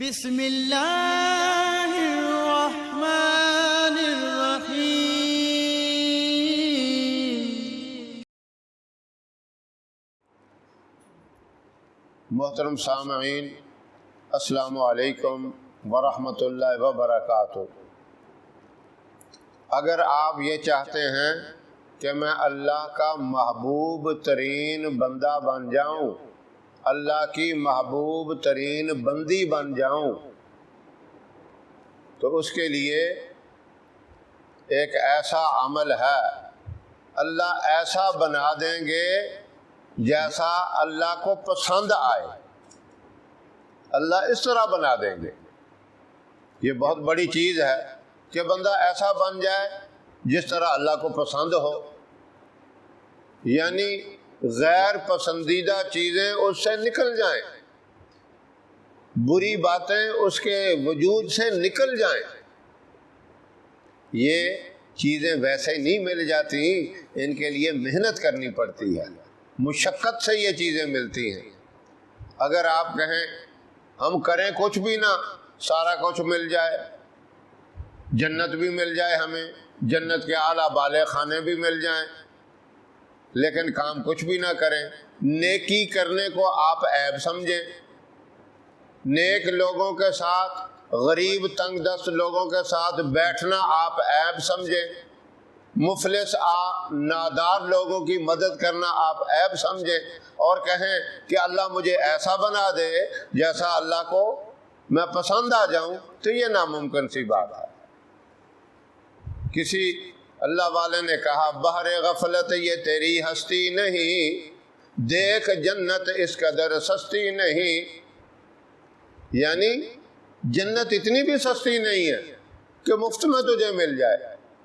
بسم اللہ الرحمن الرحیم۔ محترم سامعین، السلام علیکم ورحمۃ اللہ وبرکاتہ۔ اگر آپ یہ چاہتے ہیں کہ میں اللہ کا محبوب ترین بندہ بن جاؤں، اللہ کی محبوب ترین بندی بن جاؤں، تو اس کے لیے ایک ایسا عمل ہے، اللہ ایسا بنا دیں گے جیسا اللہ کو پسند آئے، اللہ اس طرح بنا دیں گے۔ یہ بہت بڑی چیز ہے کہ بندہ ایسا بن جائے جس طرح اللہ کو پسند ہو، یعنی غیر پسندیدہ چیزیں اس سے نکل جائیں، بری باتیں اس کے وجود سے نکل جائیں۔ یہ چیزیں ویسے ہی نہیں مل جاتی، ان کے لیے محنت کرنی پڑتی ہے، مشقت سے یہ چیزیں ملتی ہیں۔ اگر آپ کہیں ہم کریں کچھ بھی نہ، سارا کچھ مل جائے، جنت بھی مل جائے، ہمیں جنت کے اعلیٰ بالے خانے بھی مل جائیں، لیکن کام کچھ بھی نہ کریں، نیکی کرنے کو آپ عیب سمجھیں، نیک لوگوں کے ساتھ، غریب تنگ دست لوگوں کے ساتھ بیٹھنا آپ عیب سمجھیں، مفلس نادار لوگوں کی مدد کرنا آپ عیب سمجھیں، اور کہیں کہ اللہ مجھے ایسا بنا دے جیسا اللہ کو میں پسند آ جاؤں، تو یہ ناممکن سی بات ہے۔ کسی اللہ والے نے کہا بحر غفلت یہ تیری ہستی نہیں، دیکھ جنت اس قدر سستی نہیں، یعنی جنت اتنی بھی سستی نہیں ہے کہ مفت میں تجھے مل جائے۔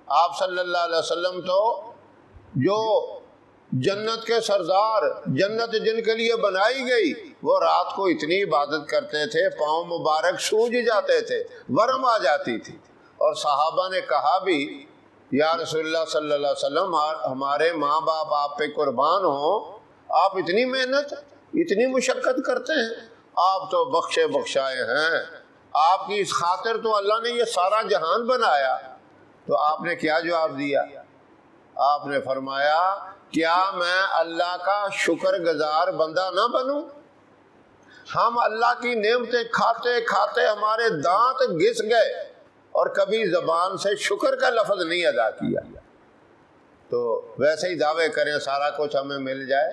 آپ صلی اللہ علیہ وسلم تو جو جنت کے سردار، جنت جن کے لیے بنائی گئی، وہ رات کو اتنی عبادت کرتے تھے، پاؤں مبارک سوج جاتے تھے، ورم آ جاتی تھی، اور صحابہ نے کہا بھی یا رسول اللہ صلی اللہ علیہ وسلم ہمارے ماں باپ آپ پہ قربان ہوں، آپ اتنی محنت اتنی مشقت کرتے ہیں، آپ تو بخشے بخشائے ہیں، آپ کی اس خاطر تو اللہ نے یہ سارا جہان بنایا۔ تو آپ نے کیا جواب دیا؟ آپ نے فرمایا کیا میں اللہ کا شکر گزار بندہ نہ بنوں؟ ہم اللہ کی نعمتیں کھاتے کھاتے ہمارے دانت گھس گئے اور کبھی زبان سے شکر کا لفظ نہیں ادا کیا، تو ویسے ہی دعوے کریں سارا کچھ ہمیں مل جائے،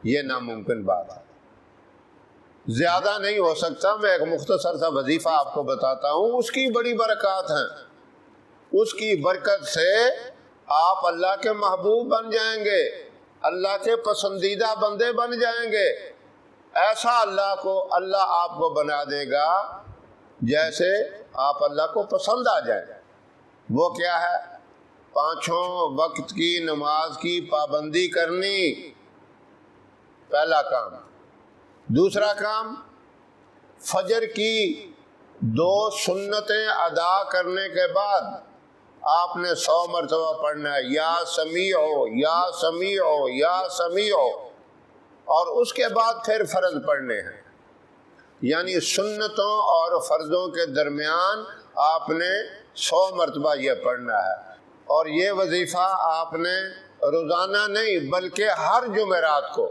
یہ ناممکن بات ہے، زیادہ نہیں ہو سکتا۔ میں ایک مختصر سا وظیفہ آپ کو بتاتا ہوں، اس کی بڑی برکات ہیں، اس کی برکت سے آپ اللہ کے محبوب بن جائیں گے، اللہ کے پسندیدہ بندے بن جائیں گے، ایسا اللہ آپ کو بنا دے گا جیسے آپ اللہ کو پسند آ جائیں۔ وہ کیا ہے؟ 5 وقت کی نماز کی پابندی کرنی، پہلا کام۔ دوسرا کام، فجر کی 2 سنتیں ادا کرنے کے بعد آپ نے 100 مرتبہ پڑھنا ہے یا سمیع یا سمیع یا سمیع، اور اس کے بعد پھر فرض پڑھنے ہیں، یعنی سنتوں اور فرضوں کے درمیان آپ نے 100 مرتبہ یہ پڑھنا ہے، اور یہ وظیفہ آپ نے روزانہ نہیں بلکہ ہر جمعرات کو،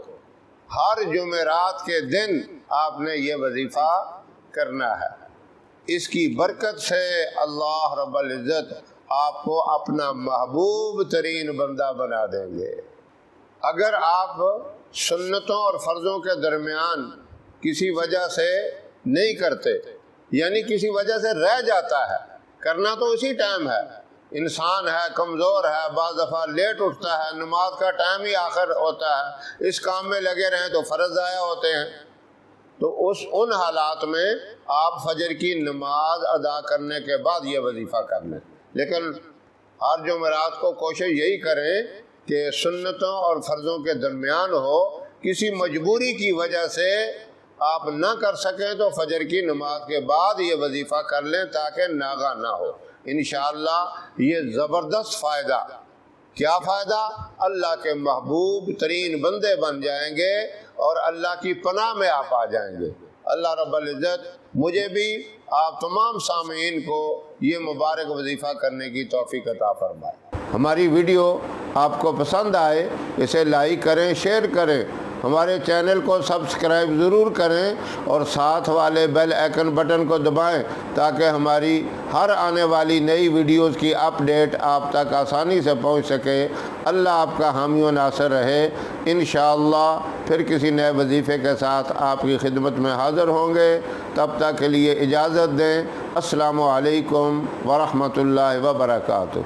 ہر جمعرات کے دن آپ نے یہ وظیفہ کرنا ہے۔ اس کی برکت سے اللہ رب العزت آپ کو اپنا محبوب ترین بندہ بنا دیں گے۔ اگر آپ سنتوں اور فرضوں کے درمیان کسی وجہ سے نہیں کرتے، یعنی کسی وجہ سے رہ جاتا ہے، کرنا تو اسی ٹائم ہے، انسان ہے، کمزور ہے، بعض دفعہ لیٹ اٹھتا ہے، نماز کا ٹائم ہی آخر ہوتا ہے، اس کام میں لگے رہیں تو فرض ضائع ہوتے ہیں، تو ان حالات میں آپ فجر کی نماز ادا کرنے کے بعد یہ وظیفہ کر لیں۔ لیکن ہر جمعرات کو کوشش یہی کریں کہ سنتوں اور فرضوں کے درمیان ہو، کسی مجبوری کی وجہ سے آپ نہ کر سکیں تو فجر کی نماز کے بعد یہ وظیفہ کر لیں تاکہ ناغہ نہ ہو۔ انشاءاللہ یہ زبردست فائدہ، کیا فائدہ؟ اللہ کے محبوب ترین بندے بن جائیں گے اور اللہ کی پناہ میں آپ آ جائیں گے۔ اللہ رب العزت مجھے بھی آپ تمام سامعین کو یہ مبارک وظیفہ کرنے کی توفیق عطا فرمائے۔ ہماری ویڈیو آپ کو پسند آئے اسے لائک کریں، شیئر کریں، ہمارے چینل کو سبسکرائب ضرور کریں اور ساتھ والے بیل آئیکن بٹن کو دبائیں تاکہ ہماری ہر آنے والی نئی ویڈیوز کی اپڈیٹ آپ تک آسانی سے پہنچ سکے۔ اللہ آپ کا حامی و ناصر رہے۔ انشاءاللہ پھر کسی نئے وظیفے کے ساتھ آپ کی خدمت میں حاضر ہوں گے، تب تک کے لیے اجازت دیں۔ السلام علیکم ورحمۃ اللہ وبرکاتہ۔